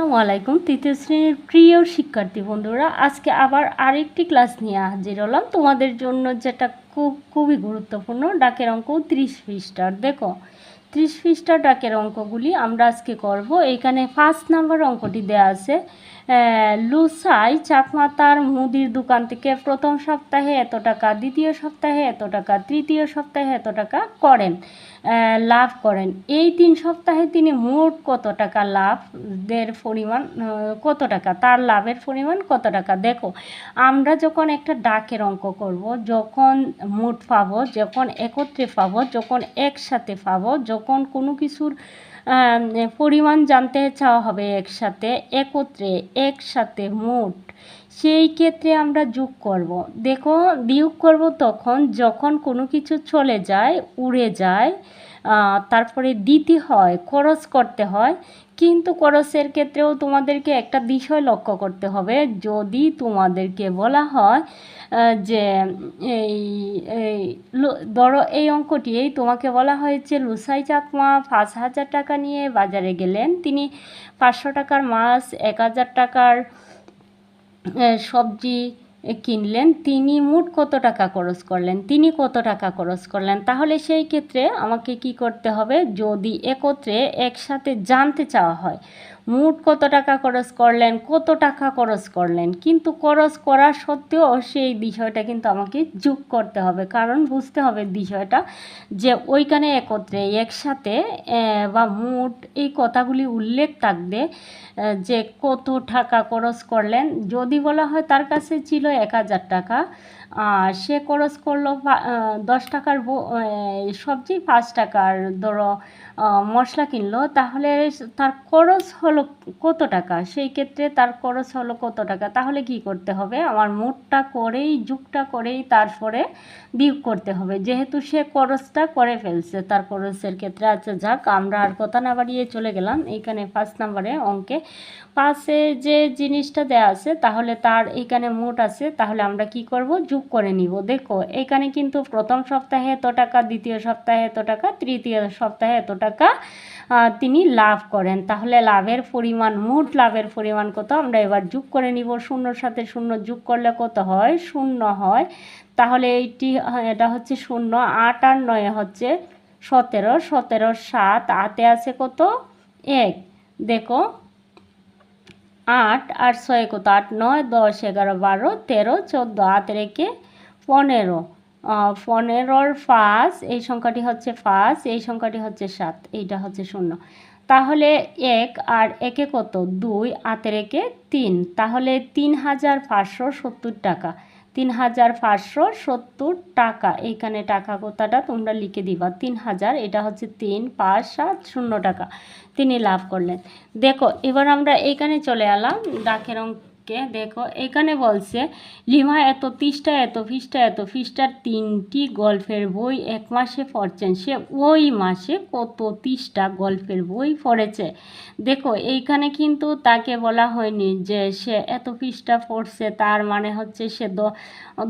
আসসালামু আলাইকুম তৃতীয় শ্রেণীর প্রিয় শিক্ষার্থী বন্ধুরা, আজকে আবার আরেকটি ক্লাস নিয়ে হাজির হলাম তোমাদের জন্য, যেটা খুবই গুরুত্বপূর্ণ। ডাকের অঙ্ক 30 পৃষ্ঠার। দেখো 30 পৃষ্ঠার ডাকের অঙ্কগুলি আমরা আজকে করব। এখানে 5 নাম্বার অঙ্কটি দেওয়া আছে। লুসাই চাকমা তার মুদির দোকান থেকে প্রথম সপ্তাহে এত টাকা, দ্বিতীয় সপ্তাহে এত টাকা, তৃতীয় সপ্তাহে এত টাকা লাভ করেন। এই 3 সপ্তাহে তিনি মোট কত টাকা লাভের পরিমাণ কত টাকা, তার লাভের পরিমাণ কত টাকা। দেখো আমরা যখন একটা ডাকের অঙ্ক করব, যখন মোট পাবো, যখন একত্রে পাবো, যখন একসাথে পাবো, যখন কোনো কিছুর পরিমাণ জানতে চাওয়া হবে একসাথে, একসাথে মোট, সেই ক্ষেত্রে আমরা যোগ করব। দেখো বিয়োগ করব তখন যখন কোনো কিছু চলে যায়, উড়ে যায়, তারপরে দিতে হয়, খরচ করতে হয়। কিন্তু খরচের ক্ষেত্রেও তোমাদেরকে একটা বিষয় লক্ষ্য করতে হবে। যদি তোমাদেরকে বলা হয় যে এই ধরো এই অঙ্কটি তোমাকে বলা হয়েছে লুসাই চাকমা 5,000 টাকা নিয়ে বাজারে গেলেন। তিনি 500 টাকার মাছ, 1,000 টাকার সবজি কিনলেন। তিনি মোট কত টাকা খরচ করলেন, তিনি কত টাকা খরচ করলেন। তাহলে সেই ক্ষেত্রে আমাকে কি করতে হবে, যদি একসাথে জানতে চাওয়া হয় মোট কত টাকা খরচ করলেন, কত টাকা খরচ করলেন, কিন্তু খরচ করা সত্ত্বেও সেই বিষয়টা কিন্তু আমাকে যোগ করতে হবে। কারণ বুঝতে হবে বিষয়টা যে ওইখানে একসাথে বা মোট এই কথাগুলি উল্লেখ থাকবে যে কত টাকা খরচ করলেন। যদি বলা হয় তার কাছে ছিল 1,000 টাকা, সে খরচ করলো 10 টাকার সবজি, 5 টাকার ধরো মশলা কিনলো, তাহলে তার খরচ হলো কত টাকা। সেই ক্ষেত্রে তার খরচ হলো কত টাকা। তাহলে কি করতে হবে, আমার মোটটা করেই, যুগটা করেই তারপরে বিয়োগ করতে হবে, যেহেতু সে খরচটা করে ফেলছে তার খরচের ক্ষেত্রে। আচ্ছা যাক, আমরা আর কথা না বাড়িয়ে চলে গেলাম এইখানে 5 নম্বরে অঙ্কে। 5-এ যে জিনিসটা দেওয়া আছে, তাহলে তার এইখানে মোট আছে, তাহলে আমরা কি করব, যোগ করে নিব। দেখো এইখানে কিন্তু প্রথম সপ্তাহে এত টাকা, দ্বিতীয় সপ্তাহে এত টাকা, তৃতীয় সপ্তাহে এত টাকা তিনি লাভ করেন। তাহলে লাভের পরিমাণ, মোট লাভের পরিমাণ কত, আমরা এবার যোগ করে নিব। শূন্যর সাথে শূন্য যোগ করলে কত হয়, 0 হয়। তাহলে এটা হচ্ছে 0, 8 আর 9 হচ্ছে 17, 17 7, 8-এ আছে কত, 1। দেখো 8 আর 6 কত, 8 9 10 11 12 13 14, 8 রেখে 15, 15-র 5, এই সংখ্যাটি হচ্ছে 5, এই সংখ্যাটি হচ্ছে 7, এইটা হচ্ছে 0। তাহলে 1 আর 1-এ কত, 2, 8 রেখে 3, তাহলে 3,570 টাকা, 3,570 টাকা। এইখানে টাকা কথাটা তোমরা লিখে দিবা, 3,000, এটা হচ্ছে 3 5 7 0 টাকা তিনি লাভ করলেন। দেখো এবার আমরা এইখানে চলে এলাম ডাকের অঙ্কে। দেখো এখানে বলছে লিমা এত পৃষ্ঠার 3টি গল্পের বই 1 মাসে পড়ছেন। সে ওই মাসে কত পৃষ্ঠা গল্পের বই পড়েছে। দেখো এইখানে কিন্তু তাকে বলা হয়নি যে সে এত পৃষ্ঠা পড়ছে, তার মানে হচ্ছে সে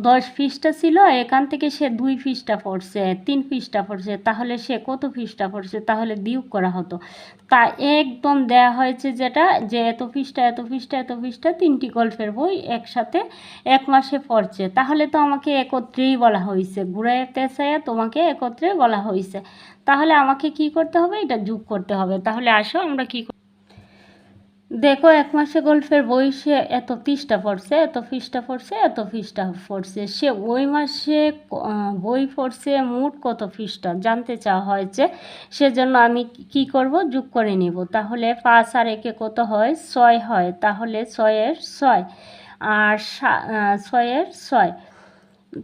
10 পৃষ্ঠা ছিল, এখান থেকে সে 2 পৃষ্ঠা পড়ছে, 3 পৃষ্ঠা পড়ছে, তাহলে সে কত পৃষ্ঠা পড়ছে, তাহলে বিয়োগ করা হতো। তা একদম দেয়া হয়েছে যেটা, যে এত পৃষ্ঠা 3টি গল্পের বই একসাথে 1 মাসে পড়ছে। তাহলে তো আমাকে একত্রেই বলা হয়েছে, ঘুরাইয়া পেঁচাইয়া তোমাকে একত্রে বলা হয়েছে। তাহলে আমাকে কি করতে হবে, এটা যোগ করতে হবে। তাহলে আসো আমরা কি, দেখো 1 মাসে গল্পের বই সে এত পৃষ্ঠা পড়ছে, সে ওই মাসে বই পড়ছে মোট কত পৃষ্ঠা জানতে চাওয়া হয়েছে। সেজন্য আমি কি করব, যোগ করে নিব। তাহলে 5 আর 1-এ কত হয়, 6 হয়। তাহলে 6-এর 6 আর 6-এর 6,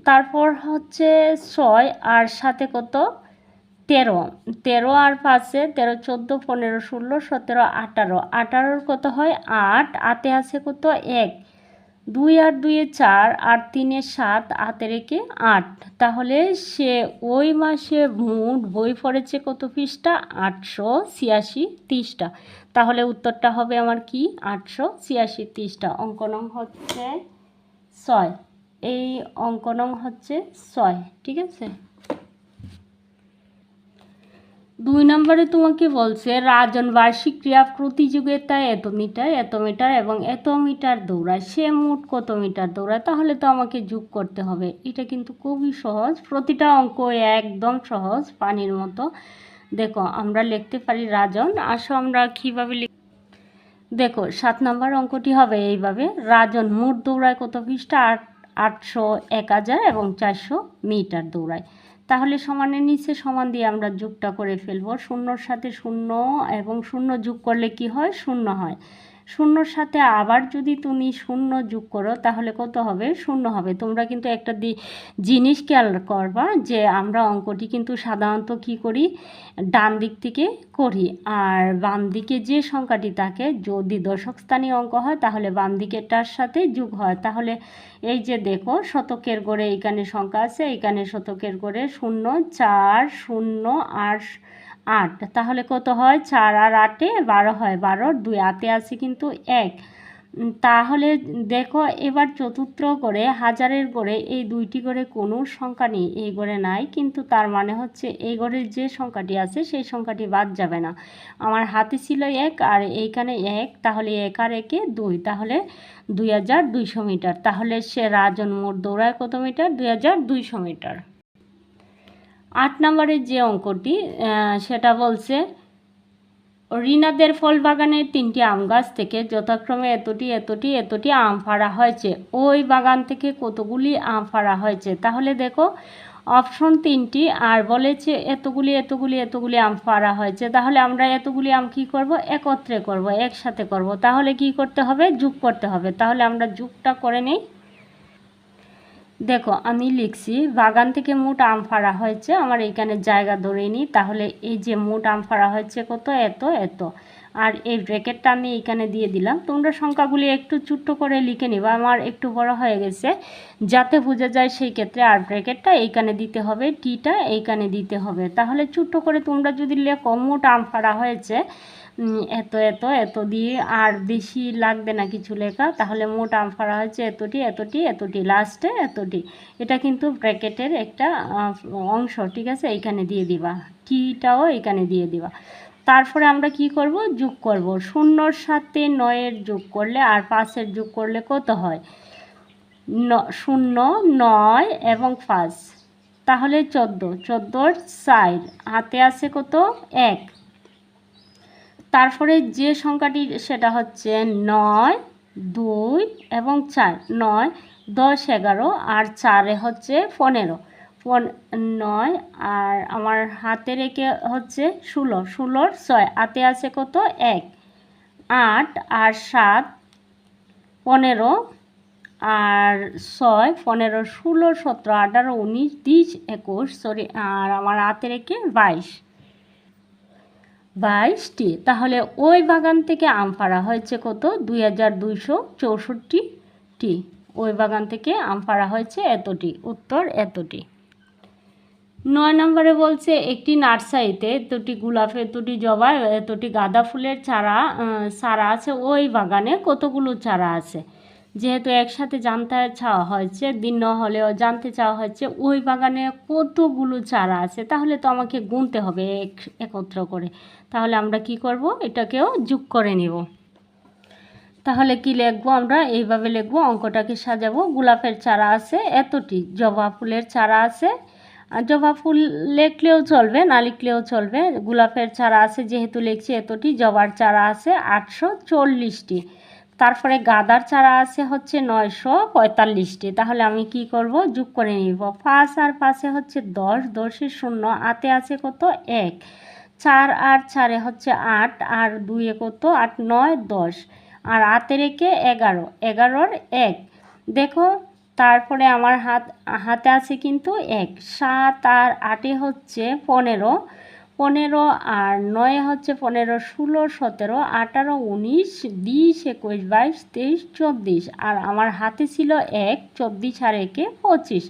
তারপর হচ্ছে 6 আর 7-এ কত, 13, 13 আর 5-এ 13 14 15 16 17 18, 18-র কত হয় 8, 8-এ আছে কত 1, 2 আর 2-এ 4, আর 3-এ 7, 8 রেখে 8। তাহলে সে ওই মাসে মোট বই পড়েছে কত পৃষ্ঠা, 886 পৃষ্ঠা। তাহলে উত্তরটা হবে আমার কি, 886 পৃষ্ঠা। অঙ্ক নং হচ্ছে 6, এই অঙ্ক নং হচ্ছে 6, ঠিক আছে। 2 নম্বরে তোমাকে বলছে রাজন বার্ষিক ক্রীড়া প্রতিযোগিতায় এত মিটার এবং এত মিটার দৌড়ায়, সে মোট কত মিটার দৌড়ায়। তাহলে তো আমাকে যোগ করতে হবে। এটা কিন্তু খুবই সহজ, প্রতিটা অঙ্ক একদম সহজ পানির মতো। দেখো আমরা লিখতে পারি রাজন। আসো আমরা কীভাবে দেখো 7 নম্বর অঙ্কটি হবে এইভাবে, রাজন মোট দৌড়ায় কত পৃষ্ঠা, 800, 1000 এবং 400 মিটার দৌড়ায়। তাহলে সমানের নিচে সমান দিয়ে আমরা যোগটা করে ফেলবো। শূন্যর সাথে শূন্য এবং শূন্য যোগ করলে কি হয়, শূন্য হয়। শূন্যর সাথে আবার যদি তুমি শূন্য যোগ করো তাহলে কত হবে, শূন্য হবে। তোমরা কিন্তু একটা জিনিস খেয়াল করবা যে আমরা অঙ্কটি কিন্তু সাধারণত কি করি, ডান দিক থেকে করি, আর বাম দিকে যে সংখ্যাটি থাকে যদি দশক স্থানীয় অঙ্ক হয় তাহলে বাম দিকেরটার সাথে যোগ হয়। তাহলে এই যে দেখো শতকের গড়ে এইখানে সংখ্যা আছে, এইখানে শতকের গড়ে 0, 4, 0 আর 8, তাহলে কত হয়, 4 আর 8 12 হয়, 12 2 হাতে আছে কিন্তু 1। তাহলে দেখো এবার চতুর্থ করে হাজারের গড়ে এই দুইটি গড়ে কোনো সংখ্যা নেই, এই গড়ে নাই, কিন্তু তার মানে হচ্ছে এই গড়ের যে সংখ্যাটি আছে সেই সংখ্যাটি বাদ যাবে না। আমার হাতে ছিল 1 আর এইখানে 1, তাহলে 1 আর 1 2, তাহলে 2200 মিটার। তাহলে সে রাজন মোট দৌড়ায় কত মিটার, 2200 মিটার। 8 নম্বরের যে অঙ্কটি সেটা বলছে রিনাদের ফল বাগানের 3টি আম গাছ থেকে যথাক্রমে এতটি আম ফাড়া হয়েছে, ওই বাগান থেকে কতগুলি আম ফাড়া হয়েছে। তাহলে দেখো অপশন 3টি আর বলেছে এতগুলি আম ফাড়া হয়েছে। তাহলে আমরা এতগুলি আম কি করব, একত্রে করব, একসাথে করব। তাহলে কি করতে হবে, যোগ করতে হবে। তাহলে আমরা যোগটা করে নেই। দেখো আমি লিখছি বাগান থেকে মোট আম ফাড়া হয়েছে, আমার এইখানে জায়গা ধরে নিই। তাহলে এই যে মোট আম ফাড়া হয়েছে কত, এত, আর এই ব্র্যাকেটটা আমি এইখানে দিয়ে দিলাম। তোমরা সংখ্যাগুলি একটু ছোট্ট করে লিখে নিবা, আমার একটু বড় হয়ে গেছে, যাতে বোঝা যায় সেই ক্ষেত্রে। আর ব্র্যাকেটটা এইখানে দিতে হবে, টিটা এইখানে দিতে হবে। তাহলে ছোট্ট করে তোমরা যদি লেখো মোট আম ফাড়া হয়েছে এত দিয়ে, আর বেশি লাগবে না কিছু লেখা। তাহলে মোট আম ফাড়া হয়েছে এতটি লাস্টে এতটি। এটা কিন্তু ব্র্যাকেটের একটা অংশ, ঠিক আছে, এইখানে দিয়ে দিবা, টিটাও এইখানে দিয়ে দিবা। তারপরে আমরা কি করব, যোগ করব। 0-র সাথে 9-এর যোগ করলে আর 5-এর যোগ করলে কত হয়, 0, 9 এবং 5, তাহলে 14, 14-র 4, হাতে আছে কত, 1। তারপরে যে সংখ্যাটি সেটা হচ্ছে 9, 2 এবং 4, 9, 10, 11 আর 4 হচ্ছে 15, 9 আর আমার হাতে রেখে হচ্ছে 16, 16-র 6, হাতে আছে কত, 1, 8 আর 7 15 আর 6 15, 16, 17, 18, 19, 20, 21 আর আমার হাতে রেখে 22টি। তাহলে ওই বাগান থেকে আম ফাড়া হয়েছে কত, 2264টি। ওই বাগান থেকে আম ফাড়া হয়েছে এতটি, উত্তর এতটি। 9 নম্বরে বলছে একটি নার্সারিতে এতটি গোলাপ, এতটি জবা, এতটি গাঁদা ফুলের চারা আছে, ওই বাগানে কতগুলো চারা আছে। যেহেতু একসাথে জানতে চাওয়া হয়েছে, ভিন্ন হলেও জানতে চাওয়া হয়েছে ওই বাগানে কতগুলো চারা আছে, তাহলে তো আমাকে গুনতে হবে একত্র করে। তাহলে আমরা কি করব, এটাকেও যোগ করে নেব। তাহলে কি লিখবো, আমরা এইভাবে লিখবো, অঙ্কটাকে সাজাবো। গোলাপের চারা আছে এতটি, জবা ফুলের চারা আছে, জবা ফুল লিখলেও চলবে, না লিখলেও চলবে। গোলাপের চারা আছে যেহেতু লিখছি এতটি, জবার চারা আছে 840টি। তারপরে গাঁদার চারা আছে হচ্ছে 945টি। তাহলে আমি কি করব, যোগ করে নিব। 5 আর 5 হচ্ছে 10, 10-এ 0, হাতে আছে কত, 1, 4 আর 4 হচ্ছে 8 আর 2-এ কত, 8, 9, 10 আর হাতে রেখে 11, 11-র 1। দেখো তারপরে আমার হাতে আছে কিন্তু 1, 7 আর 8 হচ্ছে 15, 15 আর 9 হচ্ছে 15, 16, 17, 18, 19, 20, 21, 22, 23, 24 আর আমার হাতে ছিল 1, 24 আর 1 25।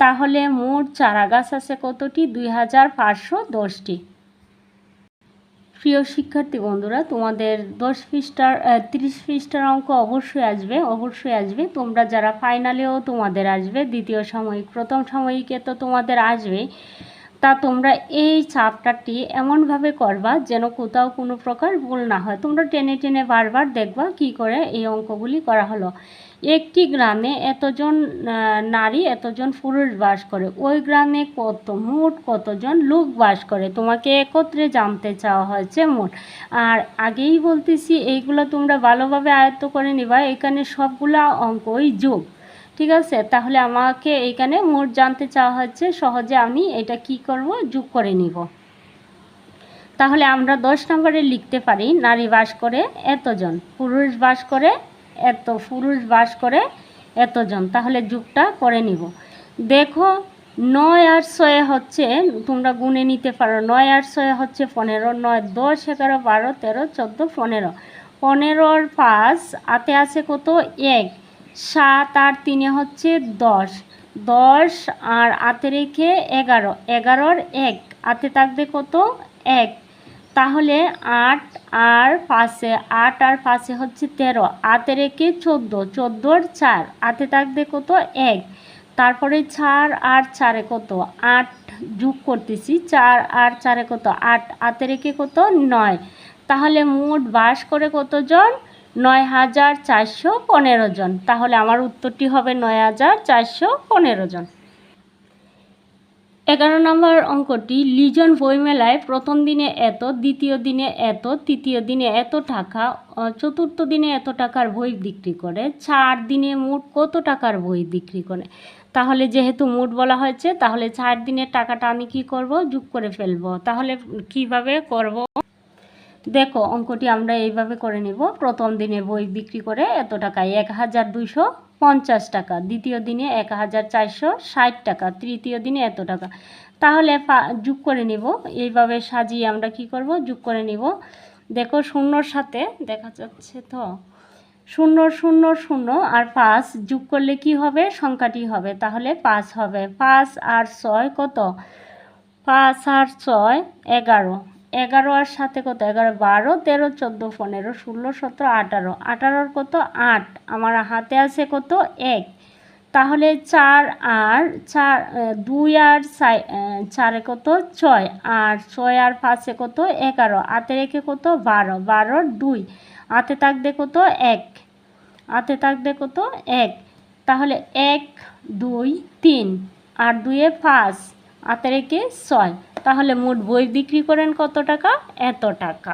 তাহলে মোট চারা গাছ আছে কতটি, 2510টি। প্রিয় শিক্ষার্থী বন্ধুরা, তোমাদের 10 পৃষ্ঠার 30 পৃষ্ঠার অঙ্ক অবশ্যই আসবে। তোমরা যারা ফাইনালেও তোমাদের আসবে, দ্বিতীয় সাময়িক, প্রথম সাময়িকে তো তোমাদের আসবেই। তা তোমরা এই চ্যাপ্টারটি এমনভাবে করবা যেন কোথাও কোনো প্রকার ভুল না হয়। তোমরা টেনে টেনে বারবার দেখবা কি করে এই অঙ্কগুলি করা হলো। একটি গ্রামে এতজন নারী এতজন পুরুষ বাস করে, ওই গ্রামে মোট কতজন লোক বাস করে, তোমাকে একত্রে জানতে চাওয়া হয়েছে মোট। আর আগেই বলতেছি এইগুলো তোমরা ভালোভাবে আয়ত্ত করে নিবা, এখানে সবগুলা অঙ্কই যোগ, ঠিক আছে। তাহলে আমাকে এইখানে মোট জানতে চাওয়া হচ্ছে, সহজে আমি এটা কি করব, যোগ করে নিব। তাহলে আমরা 10 নম্বরে লিখতে পারি নারী বাস করে এতজন, পুরুষ বাস করে এতজন। তাহলে যোগটা করে নিব। দেখো 9 আর 6 হচ্ছে, তোমরা গুনে নিতে পারো, 9 আর 6 হচ্ছে 15, 9 10 11 12 13 14 15, 15 আর 5 হাতে আছে কত 1, 7 আর 3 হচ্ছে 10, 10 আর হাতে রেখে 11, 11 আর 1 হাতে থাকবে কত 1, তাহলে 8 আর 5 হচ্ছে 13, হাতে রেখে 14, 14 আর 4 হাতে থাকবে কত 1, তারপরে 4 আর 4 কত 8, যোগ করতেছি, 4 আর 4 কত 8, হাতে রেখে কত 9, তাহলে মোট বাস করে কতজন 9415 জন। তাহলে আমার উত্তরটি হবে 9415 জন। 11 নম্বর অঙ্কটি, লিজন বইমেলায় প্রথম দিনে এত, দ্বিতীয় দিনে এত, তৃতীয় দিনে এত টাকা, চতুর্থ দিনে এত টাকার বই বিক্রি করে, 4 দিনে মোট কত টাকার বই বিক্রি করে। তাহলে যেহেতু মোট বলা হয়েছে, তাহলে 4 দিনের টাকাটা আমি কি করব, যোগ করে ফেলবো। তাহলে কিভাবে করব, দেখো অঙ্কটি আমরা এইভাবে করে নিব। প্রথম দিনে বই বিক্রি করে এত টাকায় 1250 টাকা, দ্বিতীয় দিনে 1460 টাকা, তৃতীয় দিনে এত টাকা। তাহলে যোগ করে নিব, এইভাবে সাজিয়ে আমরা কি করব, যোগ করে নিব। দেখো শূন্যর সাথে দেখা যাচ্ছে তো, 0 0 0 আর 5 যোগ করলে কি হবে, সংখ্যাটি হবে, তাহলে 5 হবে। 5 আর 6 কত, 5 আর 6 11, 11 আর সাথে কত 11, 12 13 14 15 16 17 18, 18 কত 8, আমার হাতে আছে কত 1, তাহলে 4 আর 4 2 আর 4 কত 6, আর 6 আর 5 কত 11, হাতে রেখে কত 12, 12 2 হাতে থাকবে কত 1, হাতে থাকবে কত 1, তাহলে 1 2 3 আর 2 এ 5, হাতে রেখে 6, তাহলে মোট বই বিক্রি করেন কত টাকা, এত টাকা।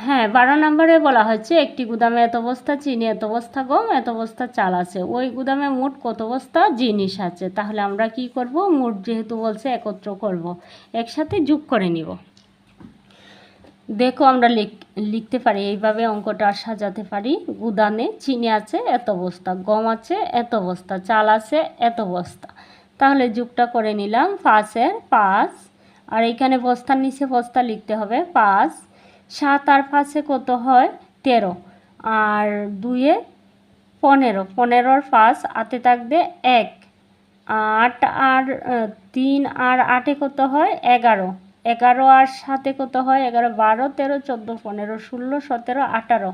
হ্যাঁ 12 নম্বরে বলা হচ্ছে, একটি গুদামে এত বস্তা চিনি, এত বস্তা গম, এত বস্তা চাল আছে, ওই গুদামে মোট কত বস্তা জিনিস আছে। তাহলে আমরা কি করব, মোট যেহেতু বলছে একত্র করব, একসাথে যোগ করে নিব। দেখো আমরা লিখতে পারি এইভাবে, অঙ্কটা সাজাতে পারি। গুদামে চিনি আছে এত বস্তা, গম আছে এত বস্তা, চাল আছে এত বস্তা। তাহলে যোগটা করে নিলাম, 5 এর 5, আর এইখানে বস্তার নিচে বস্তা লিখতে হবে 5, 7 আর 5 কত হয় 13, আর 2 এ 15, 15 আর 5 হাতে থাকবে 1, 8 আর 3 আর 8 কত হয় 11, 11 আর 7 কত হয় 11, 12 13 14 15 16 17 18,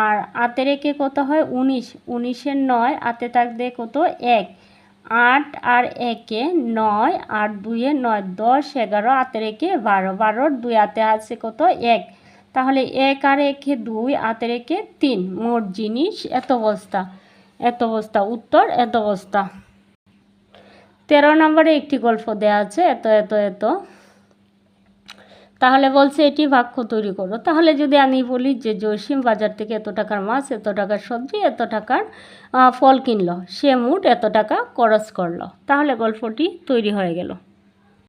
আর হাতে রেখে কত হয় 19, 19 এর 9 হাতে থাকবে কত 1, 8 আর 1 এ 9, আর 2 এ 9 10 11 হাতে রেখে 12, 12 2 হাতে আছে কত 1, তাহলে 1 আর 1 এ 2 হাতে রেখে 3, মোট জিনিস এত বস্তা, এত বস্তা, উত্তর এত বস্তা। 13 নম্বরে একটি গল্প দেওয়া আছে, এত এত এত, তাহলে বলছে এটি বাক্য তৈরি করো। তাহলে যদি আমি বলি যে জসিম বাজার থেকে এত টাকার মাছ, এত টাকার সবজি, এত টাকার ফল কিনলো, সে মোট এত টাকা খরচ করলো, তাহলে গল্পটি তৈরি হয়ে গেল।